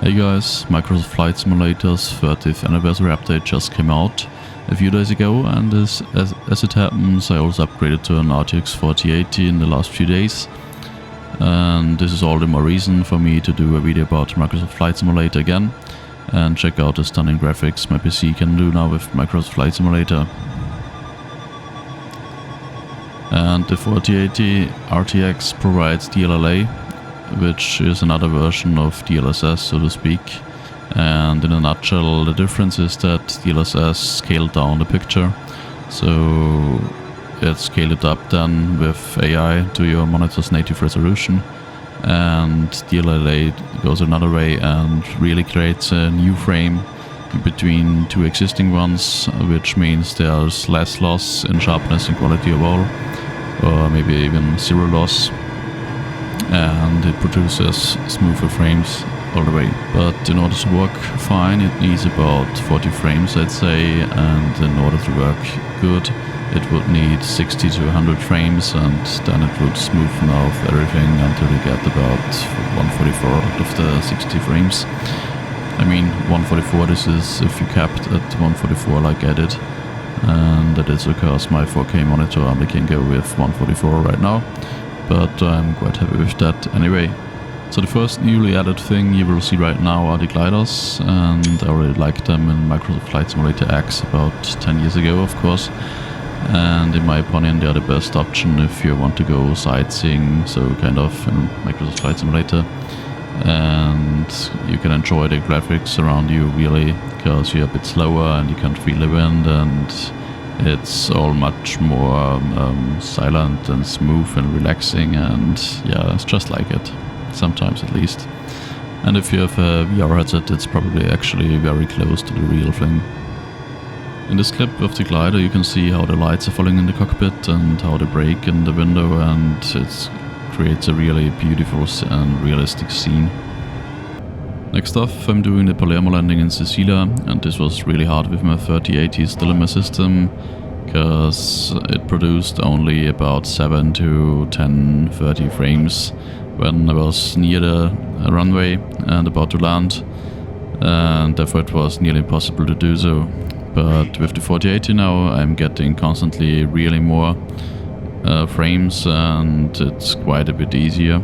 Hey guys, Microsoft Flight Simulator's 30th anniversary update just came out a few days ago, and as it happens I also upgraded to an RTX 4080 in the last few days. And this is all the more reason for me to do a video about Microsoft Flight Simulator again and check out the stunning graphics my PC can do now with Microsoft Flight Simulator. And the 4080 RTX provides DLLA, which is another version of DLSS, so to speak. And in a nutshell, the difference is that DLSS scaled down the picture, so it scaled it up then with AI to your monitor's native resolution, and DLLA goes another way and really creates a new frame between two existing ones, which means there's less loss in sharpness and quality overall, or maybe even zero loss, and it produces smoother frames all the way. But in order to work fine, it needs about 40 frames, I'd say, and in order to work good, it would need 60 to 100 frames, and then it would smoothen out everything until you get about 144 out of the 60 frames. I mean, 144, this is if you capped at 144 like I did, and that is because my 4K monitor only can go with 144 right now, but I'm quite happy with that anyway. So the first newly added thing you will see right now are the gliders, and I already liked them in Microsoft Flight Simulator X about 10 years ago, of course. And in my opinion they are the best option if you want to go sightseeing, so kind of in Microsoft Flight Simulator. And you can enjoy the graphics around you really, because you're a bit slower and you can't feel the wind, and it's all much more silent and smooth and relaxing, and yeah, it's just like it, sometimes at least. And if you have a VR headset, it's probably actually very close to the real thing. In this clip of the glider you can see how the lights are falling in the cockpit and how they break in the window, and it creates a really beautiful and realistic scene. Next off, I'm doing the Palermo landing in Sicilia, and this was really hard with my 3080 still in my system, because it produced only about 7 to 10, 30 frames when I was near the runway and about to land, and therefore it was nearly impossible to do so. But with the 4080 now I'm getting constantly really more frames, and it's quite a bit easier.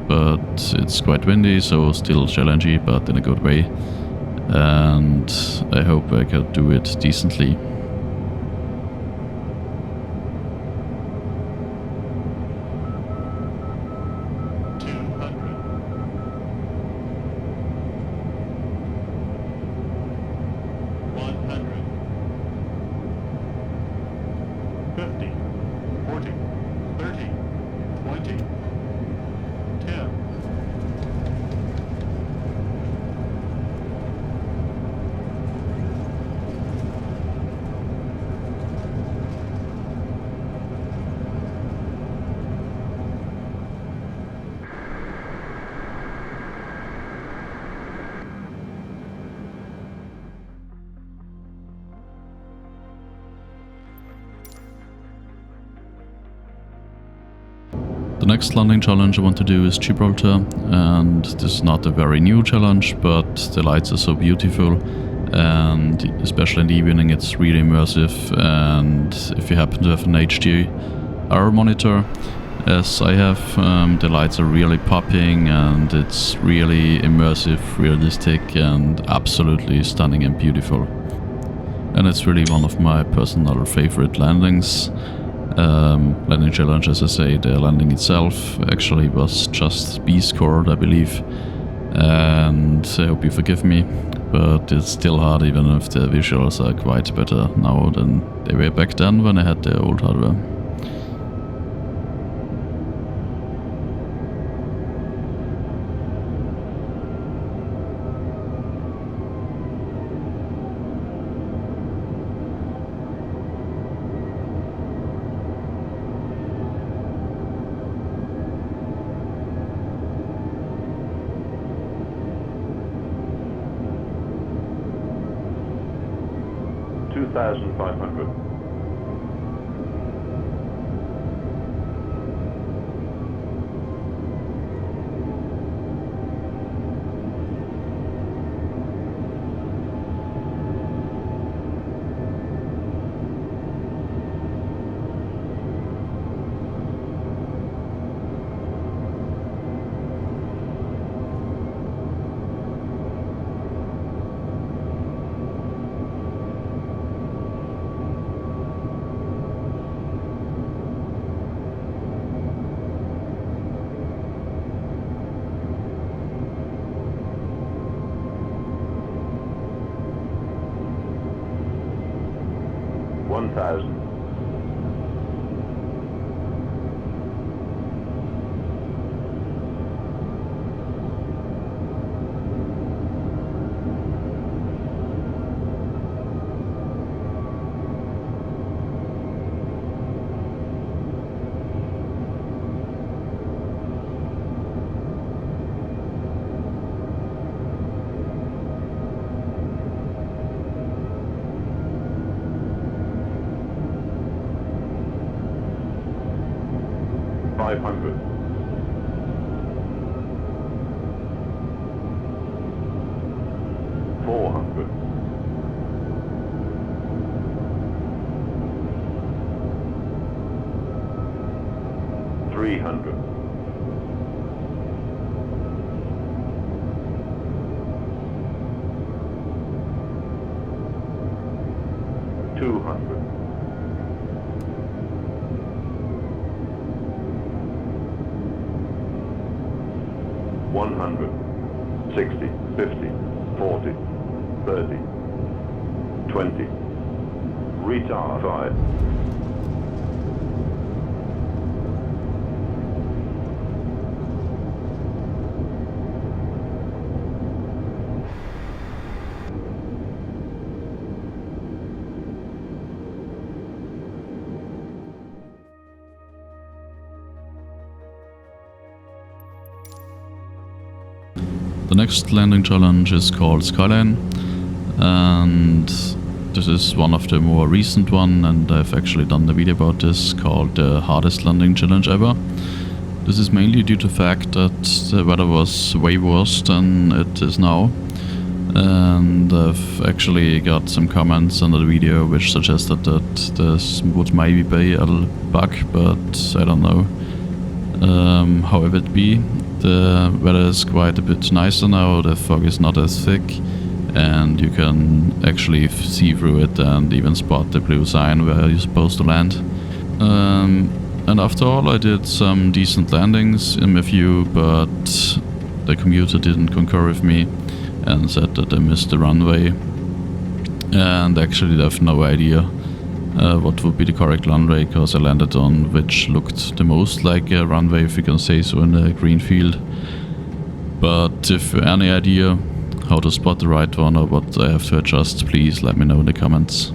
But it's quite windy, so still challenging, but in a good way. And I hope I can do it decently. The next landing challenge I want to do is Gibraltar, and this is not a very new challenge, but the lights are so beautiful, and especially in the evening it's really immersive. And if you happen to have an HDR monitor, as I have, the lights are really popping, and it's really immersive, realistic, and absolutely stunning and beautiful. And it's really one of my personal favorite landings. Landing challenge, as I say. The landing itself actually was just B-scored, I believe, and I hope you forgive me, but it's still hard even if the visuals are quite better now than they were back then when I had the old hardware. $2,500. 1,000. 500. 400. 300. 200. 100, 60, 50, 40, 30, 20, retard 5. The next landing challenge is called Skyline, and this is one of the more recent one, and I've actually done the video about this, called the hardest landing challenge ever. This is mainly due to the fact that the weather was way worse than it is now, and I've actually got some comments under the video which suggested that this would maybe be a bug, but I don't know. However it be, the weather is quite a bit nicer now, the fog is not as thick, and you can actually see through it and even spot the blue sign where you're supposed to land. And after all, I did some decent landings in my view, but the computer didn't concur with me and said that I missed the runway, and actually I have no idea what would be the correct runway, because I landed on which looked the most like a runway, if you can say so, in the green field. But if you have any idea how to spot the right one or what I have to adjust, please let me know in the comments.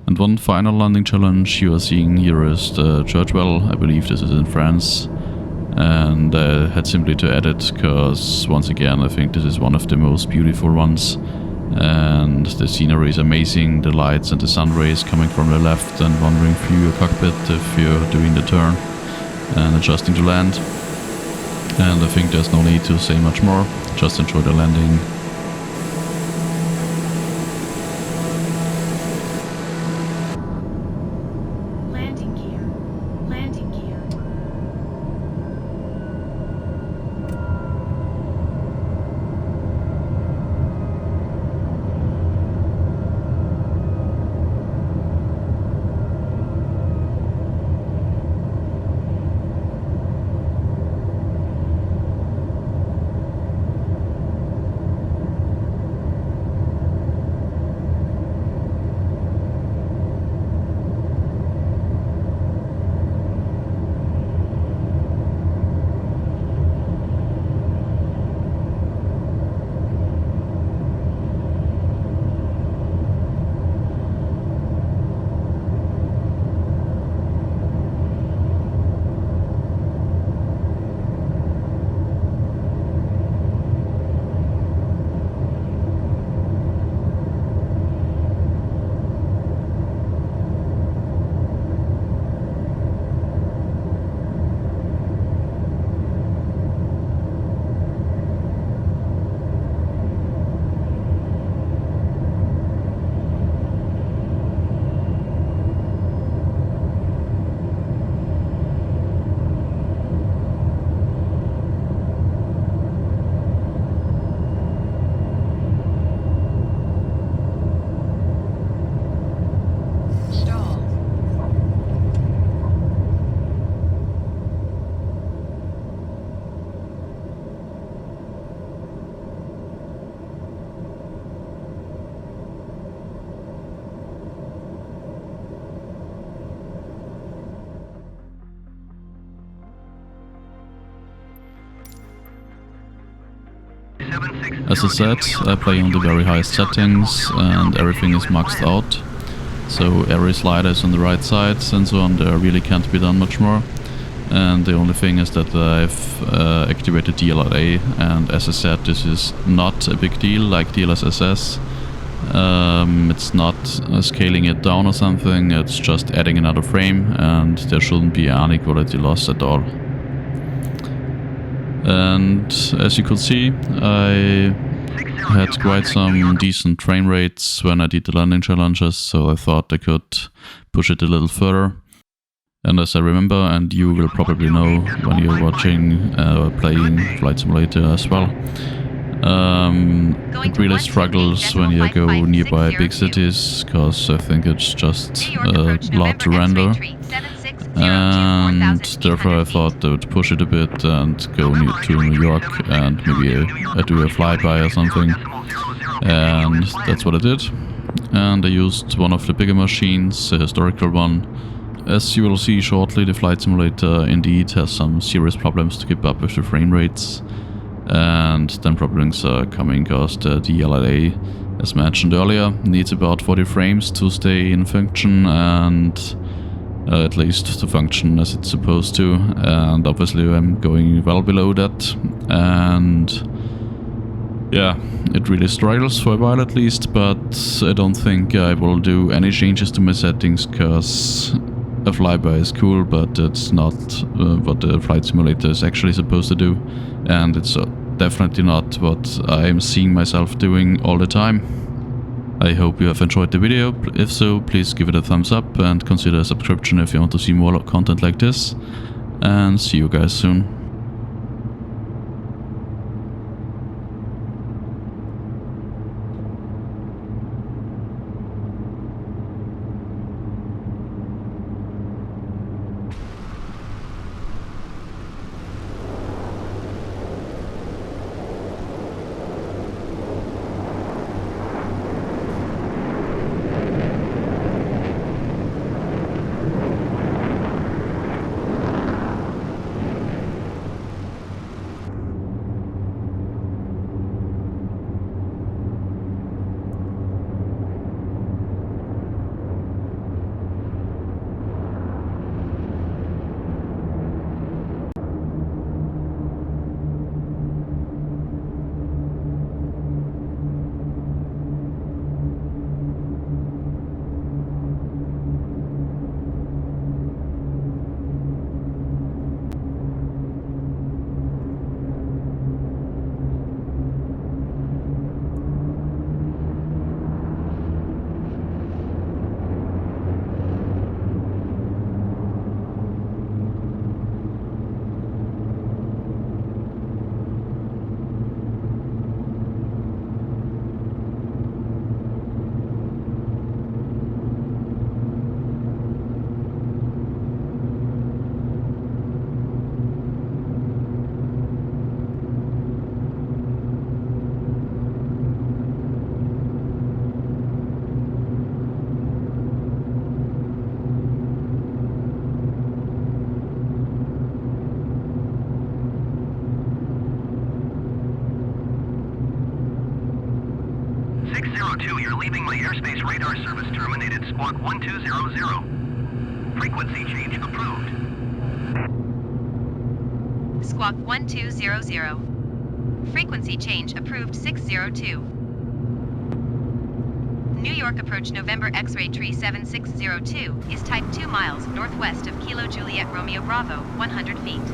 And one final landing challenge you are seeing here is the Churchvel. I believe this is in France. And I had simply to edit, because once again I think this is one of the most beautiful ones. And the scenery is amazing, the lights and the sun rays coming from the left and wandering through your cockpit if you're doing the turn and adjusting to land. And I think there's no need to say much more, just enjoy the landing. As I said, I play on the very highest settings and everything is maxed out. So every slider is on the right side and so on, there really can't be done much more. And the only thing is that I've activated DLLA, and as I said, this is not a big deal like DLSS. It's not scaling it down or something, it's just adding another frame and there shouldn't be any quality loss at all. And as you could see, I had quite some decent frame rates when I did the landing challenges, so I thought I could push it a little further. And as I remember, and you will probably know when you're watching playing Flight Simulator as well, it really struggles when you go nearby big cities, because I think it's just a lot to render. And therefore I thought I would push it a bit and go to New York and maybe I do a flyby or something. And that's what I did. And I used one of the bigger machines, a historical one. As you will see shortly, the Flight Simulator indeed has some serious problems to keep up with the frame rates. And then problems are coming because the DLLA, as mentioned earlier, needs about 40 frames to stay in function and at least to function as it's supposed to. And obviously I'm going well below that. And yeah, it really struggles for a while at least, but I don't think I will do any changes to my settings because a flyby is cool, but it's not what the Flight Simulator is actually supposed to do, and it's definitely not what I'm seeing myself doing all the time. I hope you have enjoyed the video. If so, please give it a thumbs up and consider a subscription if you want to see more content like this, and see you guys soon. You're leaving my airspace radar service terminated, squawk 1200. Frequency change approved. Squawk 1200. Frequency change approved 602. New York approach November X-ray tree 7602 is type 2 miles northwest of Kilo Juliet Romeo Bravo, 100 feet.